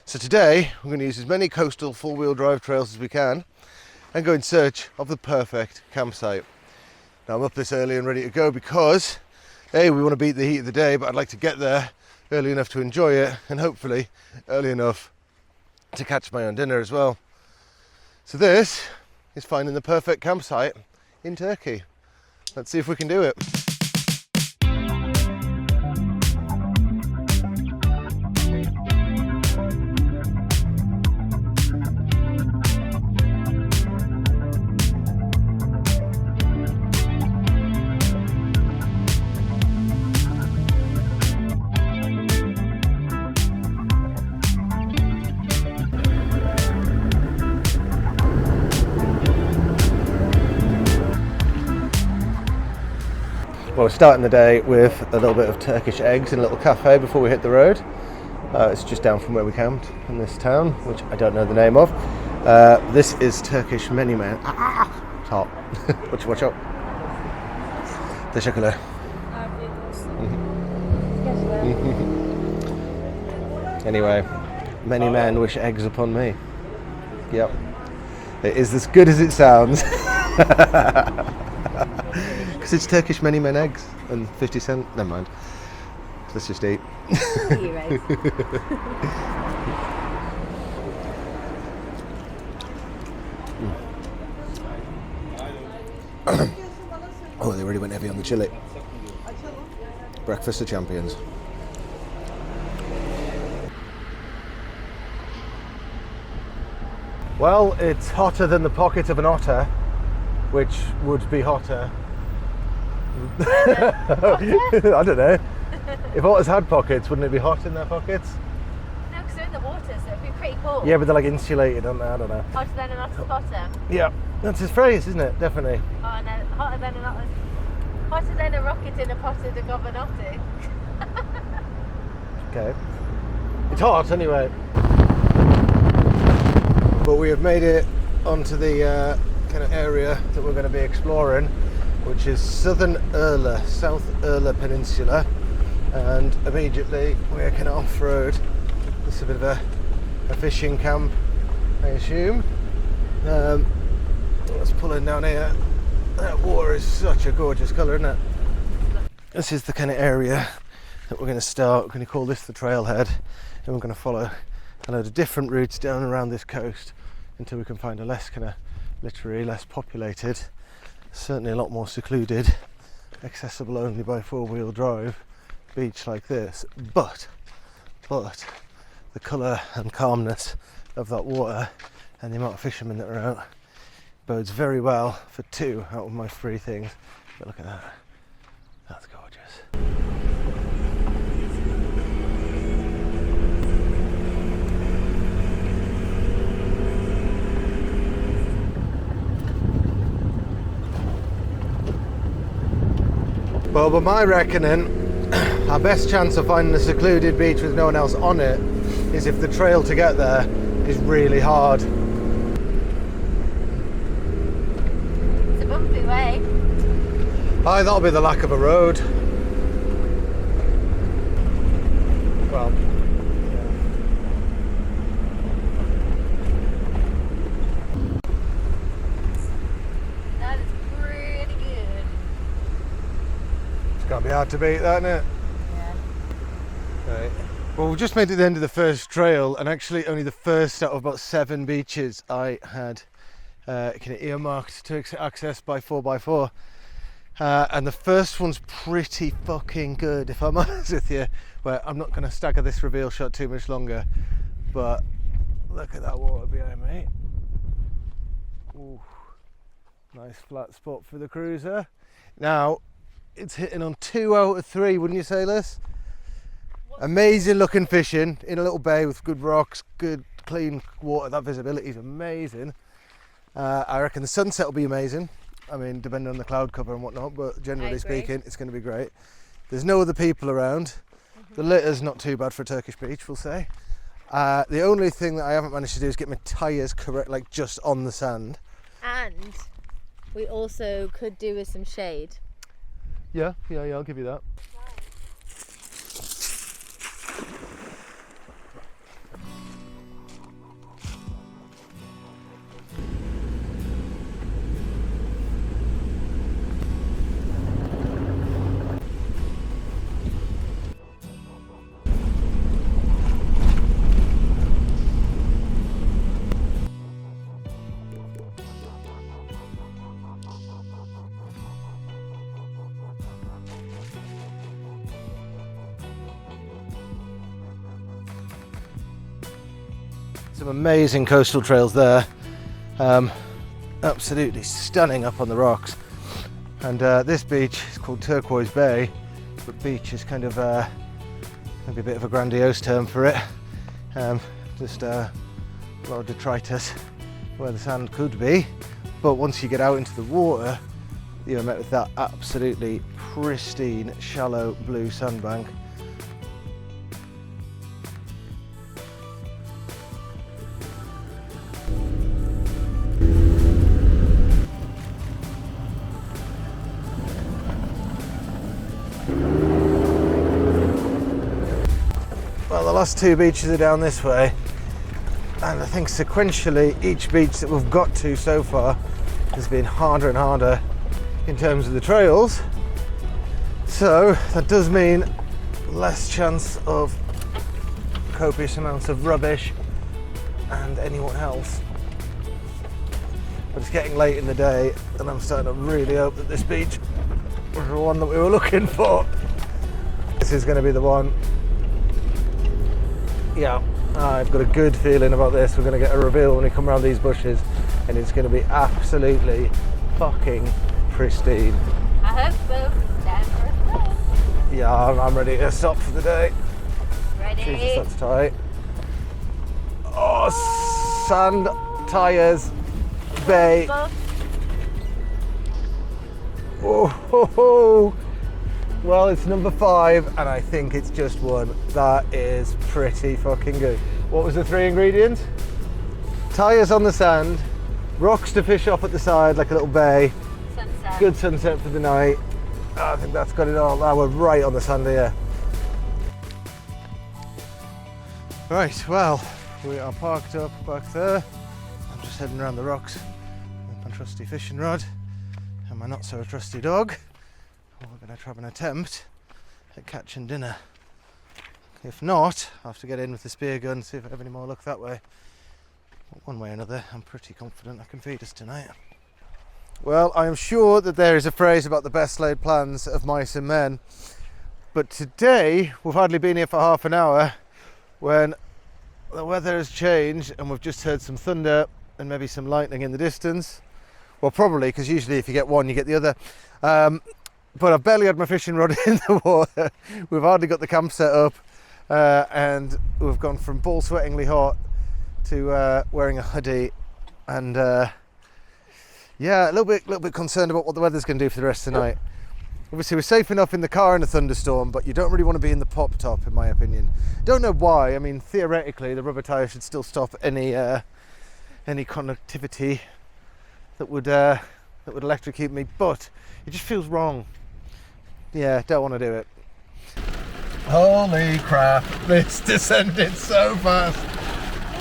So today we're going to use as many coastal four-wheel drive trails as we can and go in search of the perfect campsite. Now I'm up this early and ready to go because A, we want to beat the heat of the day, but I'd like to get there early enough to enjoy it and hopefully early enough to catch my own dinner as well. So this is finding the perfect campsite in Turkey. Let's see if we can do it. Well, we're starting the day with a little bit of Turkish eggs in a little cafe before we hit the road. It's just down from where we camped in this town, which I don't know the name of. This is Turkish menu man. It's hot. Watch out. Teşekkürler. Anyway, many men wish eggs upon me. Yep. It is as good as it sounds. Because it's Turkish many men eggs and 50 cent. Never mind. Let's just eat. Oh, they really went heavy on the chili. Breakfast of champions. Well, it's hotter than the pocket of an otter, which would be hotter. I don't know. If otters had pockets, wouldn't it be hot in their pockets? No, because they're in the water, so it'd be pretty cool. Yeah, but they're like insulated, aren't they? I don't know. Hotter than an otter's bottom. Yeah, that's his phrase, isn't it? Definitely. Oh no, hotter than an otter's. Hotter than a rocket in a pot of the governotty. Okay. It's hot anyway. But we have made it onto the kind of area that we're going to be exploring, which is southern Urla, South Urla Peninsula, and immediately we're kind of off-road. This is a bit of a fishing camp, I assume. Let's pull in down here. That water is such a gorgeous colour, isn't it? This is the kind of area that we're going to start. We're going to call this the trailhead, and we're going to follow a load of different routes down around this coast until we can find a less kind of literally less populated, certainly a lot more secluded, accessible only by four-wheel drive beach like this. But the colour and calmness of that water and the amount of fishermen that are out bodes very well for 2 out of my 3 things. But look at that, that's gorgeous. Well, by my reckoning, our best chance of finding a secluded beach with no one else on it is if the trail to get there is really hard. It's a bumpy way. Aye, that'll be the lack of a road. Well, That is pretty good. it's gonna be hard to beat that, isn't it? Yeah. Right. Well, we've just made it to the end of the first trail, and actually only the first out of about 7 beaches I had kind of earmarked to access by 4x4. And the first one's pretty fucking good, if I'm honest with you. Well, I'm not going to stagger this reveal shot too much longer, but look at that water behind me. Ooh, nice flat spot for the cruiser. Now, it's hitting on 2 out of 3, wouldn't you say, Liz? Amazing looking fishing in a little bay with good rocks, good clean water. That visibility is amazing. I reckon the sunset will be amazing. I mean, depending on the cloud cover and whatnot, but generally speaking, it's going to be great. There's no other people around. The litter's not too bad for a Turkish beach, we'll say. The only thing that I haven't managed to do is get my tyres correct, like just on the sand. And we also could do with some shade. Yeah, I'll give you that. Some amazing coastal trails there. Absolutely stunning up on the rocks. And this beach is called Turquoise Bay, but beach is kind of maybe a bit of a grandiose term for it. Just a lot of detritus where the sand could be, but once you get out into the water, you're met with that absolutely pristine, shallow blue sandbank. Well, the last two beaches are down this way, and I think sequentially each beach that we've got to so far has been harder and harder in terms of the trails, so that does mean less chance of copious amounts of rubbish and anyone else. But it's getting late in the day and I'm starting to really hope that this beach was the one that we were looking for. This is going to be the one. Yeah, I've got a good feeling about this. We're going to get a reveal when we come around these bushes and it's going to be absolutely fucking pristine. I hope so. Time for a swim. Yeah, I'm ready to stop for the day. Ready? Jesus, that's tight. Oh, sand, tyres, bay. Oh, ho, ho. Well, it's number 5 and I think it's just one. That is pretty fucking good. What was the 3 ingredients? Tyres on the sand, rocks to fish off at the side like a little bay, Sunset. good sunset for the night. I think that's got it all. We're right on the sand here. Right, well, we are parked up back there. I'm just heading around the rocks with my trusty fishing rod and my not so trusty dog. We're going to try an attempt at catching dinner. If not, I'll have to get in with the spear gun, see if I have any more luck that way. But one way or another, I'm pretty confident I can feed us tonight. Well, I am sure that there is a phrase about the best laid plans of mice and men, but today we've hardly been here for half an hour when the weather has changed and we've just heard some thunder and maybe some lightning in the distance. Well, probably, because usually if you get one you get the other. But I've barely had my fishing rod in the water. We've hardly got the camp set up, and we've gone from ball sweatingly hot to wearing a hoodie, and yeah, a little bit concerned about what the weather's going to do for the rest of the night. Obviously, we're safe enough in the car in a thunderstorm, but you don't really want to be in the pop top, in my opinion. Don't know why. I mean, theoretically, the rubber tyre should still stop any conductivity that would electrocute me, but it just feels wrong. Yeah, don't want to do it. Holy crap, this descended so fast.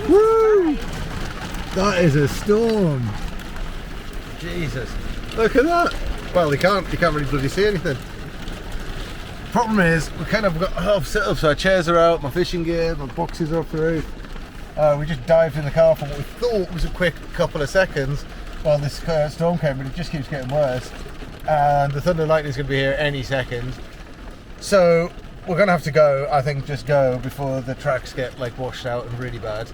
Woo! That is a storm. Jesus, look at that. Well, you can't really bloody see anything. Problem is, we kind of got half set up, so our chairs are out, my fishing gear, my boxes are off the roof. We just dived in the car for what we thought was a quick couple of seconds while this storm came, but it just keeps getting worse. And the thunder and lightning is going to be here any second. So we're going to have to go, I think, just go before the tracks get like washed out and really bad.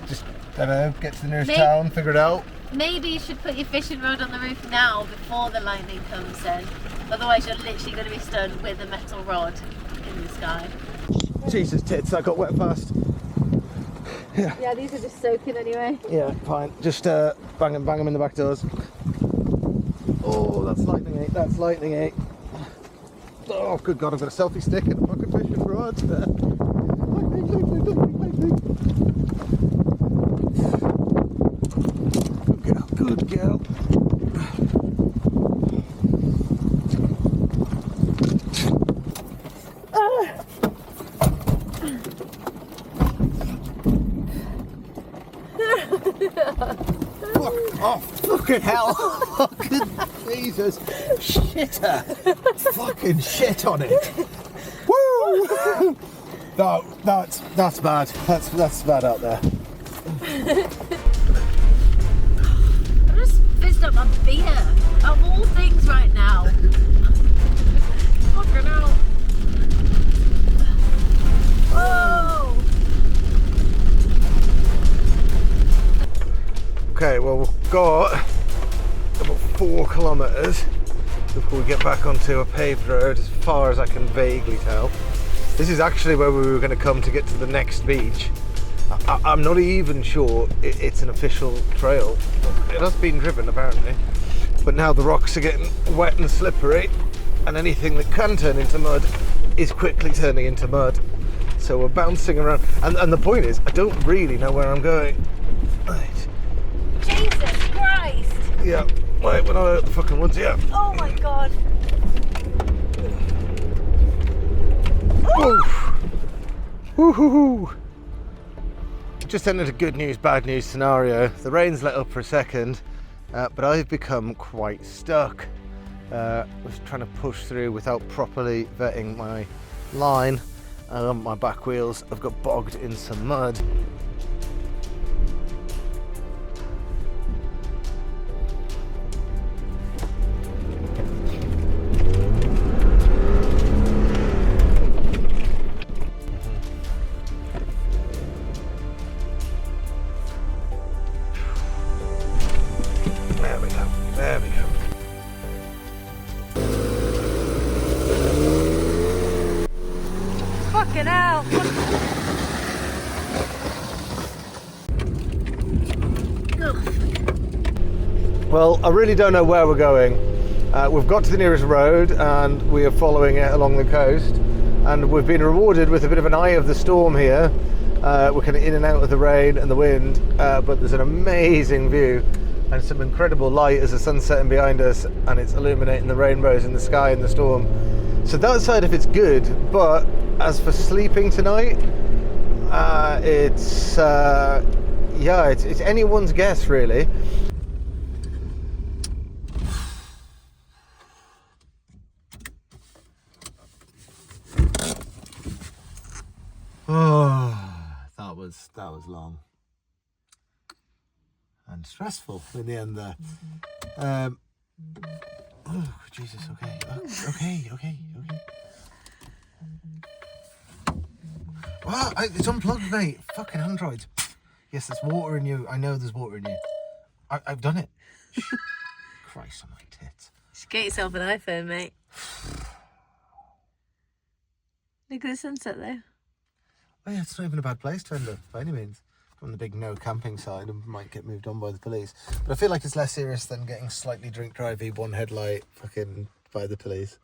Just, I don't know, get to the nearest town, figure it out. Maybe you should put your fishing rod on the roof now before the lightning comes in. Otherwise you're literally going to be stood with a metal rod in the sky. Jesus tits, that got wet fast. Yeah, these are just soaking anyway. Yeah, fine. Just bang them in the back doors. Oh, that's lightning 8, that's lightning 8. Oh, good God, I've got a selfie stick and a fucking fishing rod. Lightning. Good girl. Oh, fucking hell! Fucking Jesus! Shitter! Fucking shit on it! Woo! That's bad. That's bad out there. I just fizzed up my beer. Of all things right now. Fucking hell. Whoa! Okay, well, we've got about 4 kilometres before we get back onto a paved road, as far as I can vaguely tell. This is actually where we were going to come to get to the next beach. I'm not even sure it's an official trail. It has been driven apparently, but now the rocks are getting wet and slippery, and anything that can turn into mud is quickly turning into mud. So we're bouncing around, and the point is, I don't really know where I'm going. Right. Jesus Christ! Yeah, right, we're not out of the fucking woods yet. Oh my god! Woohoo! Just entered a good news, bad news scenario. The rain's let up for a second, but I've become quite stuck. I was trying to push through without properly vetting my line. My back wheels have got bogged in some mud. There we go. Fucking hell! Well, I really don't know where we're going. We've got to the nearest road and we are following it along the coast, and we've been rewarded with a bit of an eye of the storm here. We're kind of in and out of the rain and the wind, but there's an amazing view and some incredible light as the sun's setting behind us, and it's illuminating the rainbows in the sky in the storm. So that side of it's good, but as for sleeping tonight, it's anyone's guess really. Oh, that was long and stressful in the end there. Oh Jesus! Okay. Wow, it's unplugged, mate. Fucking Android. Yes, there's water in you. I know there's water in you. I've done it. Christ on my tits. Just get yourself an iPhone, mate. Look at the sunset there. Oh yeah, it's not even a bad place to end up by any means. On the big no camping side and might get moved on by the police. But I feel like it's less serious than getting slightly drink drivey, one headlight fucking by the police.